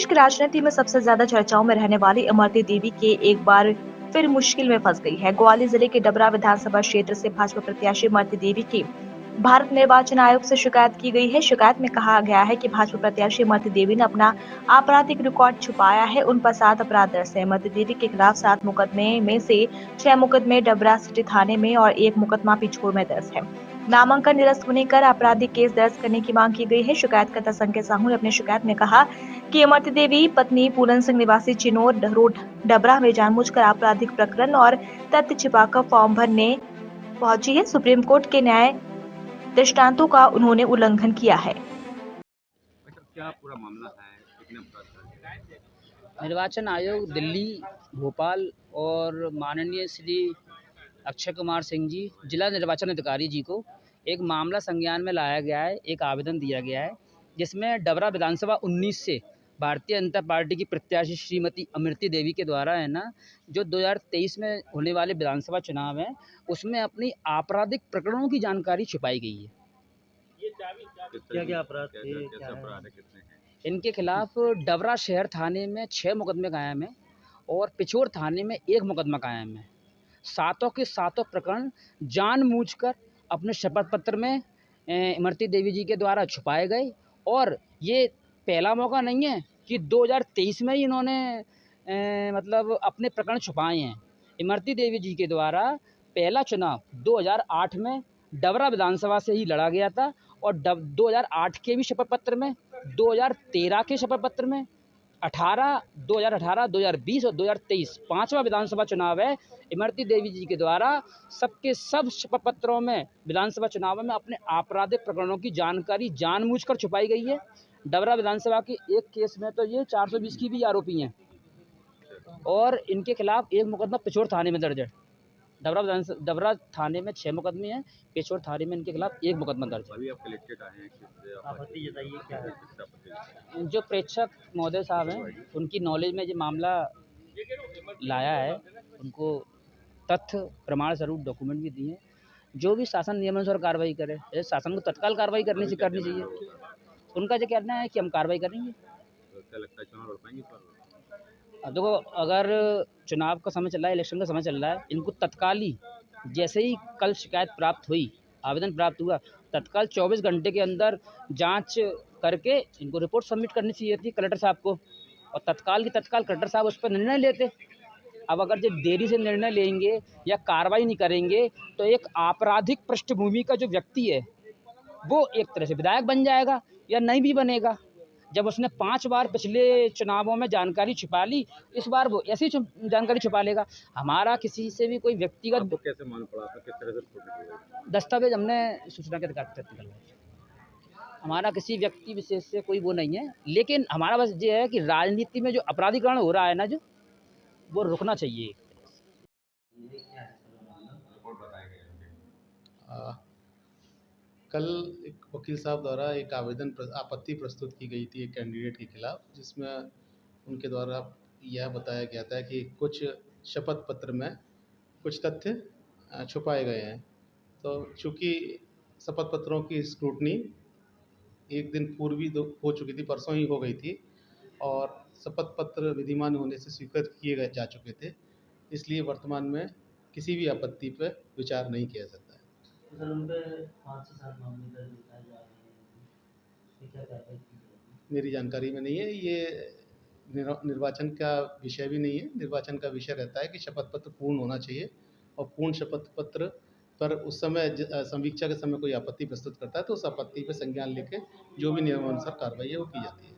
प्रदेश की राजनीति में सबसे ज्यादा चर्चाओं में रहने वाली इमरती देवी के एक बार फिर मुश्किल में फंस गई है। ग्वालियर जिले के डबरा विधानसभा क्षेत्र से भाजपा प्रत्याशी इमरती देवी की भारत निर्वाचन आयोग से शिकायत की गई है। शिकायत में कहा गया है कि भाजपा प्रत्याशी इमरती देवी ने अपना आपराधिक रिकॉर्ड छुपाया है। उन पर 7 अपराध दर्ज है। इमरती देवी के खिलाफ 7 मुकदमे में से 6 मुकदमे डबरा सिटी थाने में और 1 मुकदमा पिछोर में दर्ज है। नामांकन निरस्त होने कर आपराधिक केस दर्ज करने की मांग की गई है। शिकायतकर्ता संकेत साहू ने अपनी शिकायत में कहा कि इमरती देवी पत्नी पूरन सिंह निवासी चिनोर रोड डबरा में जानबूझकर आपराधिक प्रकरण और तथ्य छिपाकर फॉर्म भरने पहुंची है। सुप्रीम कोर्ट के न्याय दृष्टांतों का उन्होंने उल्लंघन किया है। अच्छा, क्या पूरा मामला है? कितने अपराध हैं? निर्वाचन आयोग दिल्ली, भोपाल और माननीय श्री अक्षय कुमार सिंह जी, जिला निर्वाचन अधिकारी जी को एक मामला संज्ञान में लाया गया है, एक आवेदन दिया गया है, जिसमें डबरा विधानसभा 19 से भारतीय जनता पार्टी की प्रत्याशी श्रीमती इमरती देवी के द्वारा है ना, जो 2023 में होने वाले विधानसभा चुनाव हैं, उसमें अपनी आपराधिक प्रकरणों की जानकारी छुपाई गई है। क्या अपराध थे? कैसे अपराध है? कितने हैं? इनके खिलाफ डबरा शहर थाने में 6 मुकदमे कायम हैं और पिछोर थाने में 1 मुकदमा कायम है। सातों के सातों प्रकरण जानबूझकर अपने शपथ पत्र में इमरती देवी जी के द्वारा छुपाए गए और ये पहला मौका नहीं है कि 2023 में ही इन्होंने मतलब अपने प्रकरण छुपाए हैं। इमरती देवी जी के द्वारा पहला चुनाव 2008 में डबरा विधानसभा से ही लड़ा गया था और 2008 के भी शपथ पत्र में, 2013 के शपथ पत्र में, 2018, 2020 और 2023 पाँचवा विधानसभा चुनाव है। इमरती देवी जी के द्वारा सबके सब शपथ पत्रों में विधानसभा चुनाव में अपने आपराधिक प्रकरणों की जानकारी जानबूझकर छुपाई गई है। डबरा विधानसभा के एक केस में तो ये 420 की भी आरोपी हैं और इनके खिलाफ 1 मुकदमा पिछोर थाने में दर्ज है। डबरा थाने में 6 मुकदमे हैं, पिछोर थाने में इनके खिलाफ 1 मुकदमा दर्ज है। अभी आप कलेक्टेड आए हैं, किससे आपत्ति जताइए? क्या है किससे आपत्ति? जो प्रेक्षक महोदय साहब हैं, उनकी नॉलेज में ये मामला लाया है, उनको तथ्य प्रमाण स्वरूप डॉक्यूमेंट भी दिए हैं। जो भी शासन नियमानुसार कार्रवाई करे, जैसे शासन को तत्काल कार्रवाई करनी चाहिए। उनका जो कहना है कि हम कार्रवाई करेंगे। तो क्या लगता है चुनाव लड़ पाएंगे इस बार? अब देखो, अगर चुनाव का समय चल रहा है, इलेक्शन का समय चल रहा है, इनको तत्काल ही जैसे ही कल शिकायत प्राप्त हुई, आवेदन प्राप्त हुआ, तत्काल 24 घंटे के अंदर जांच करके इनको रिपोर्ट सबमिट करनी चाहिए थी कलेक्टर साहब को और तत्काल की तत्काल कलेक्टर साहब उस पर निर्णय लेते। अब अगर जो देरी से निर्णय लेंगे या कार्रवाई नहीं करेंगे तो एक आपराधिक पृष्ठभूमि का जो व्यक्ति है वो एक तरह से विधायक बन जाएगा या नहीं भी बनेगा। जब उसने 5 बार पिछले चुनावों में जानकारी छुपा ली, इस बार वो ऐसी जानकारी छुपा लेगा। हमारा किसी से भी कोई व्यक्तिगत आपको कैसे मालूम पड़ा था? किस तरह से रिपोर्ट निकली? दस्तावेज हमने सूचना के अधिकार के तहत निकलवाए। हमारा किसी व्यक्ति विशेष से कोई वो नहीं है, लेकिन हमारा बस ये है कि राजनीति में जो अपराधीकरण हो रहा है ना, जो वो रुकना चाहिए। रिपोर्ट बताए गए होंगे। कल एक वकील साहब द्वारा एक आपत्ति प्रस्तुत की गई थी एक कैंडिडेट के खिलाफ, जिसमें उनके द्वारा यह बताया गया था कि कुछ शपथ पत्र में कुछ तथ्य छुपाए गए हैं। तो चूँकि शपथ पत्रों की स्क्रूटनी एक दिन पूर्व ही हो चुकी थी, परसों ही हो गई थी और शपथ पत्र विधिमान होने से स्वीकृत किए जा चुके थे, इसलिए वर्तमान में किसी भी आपत्ति पर विचार नहीं किया जाता है। सर, उन पे 5 से 7 मामले दर्ज बताए जा रहे हैं, ये क्या कार्रवाई की जाएगी? मेरी जानकारी में नहीं है, ये निर्वाचन का विषय भी नहीं है। निर्वाचन का विषय रहता है कि शपथ पत्र पूर्ण होना चाहिए और पूर्ण शपथ पत्र पर उस समय समीक्षा के समय कोई आपत्ति प्रस्तुत करता है तो उस आपत्ति पर संज्ञान लेके जो भी नियमानुसार कार्रवाई है वो की जाती है।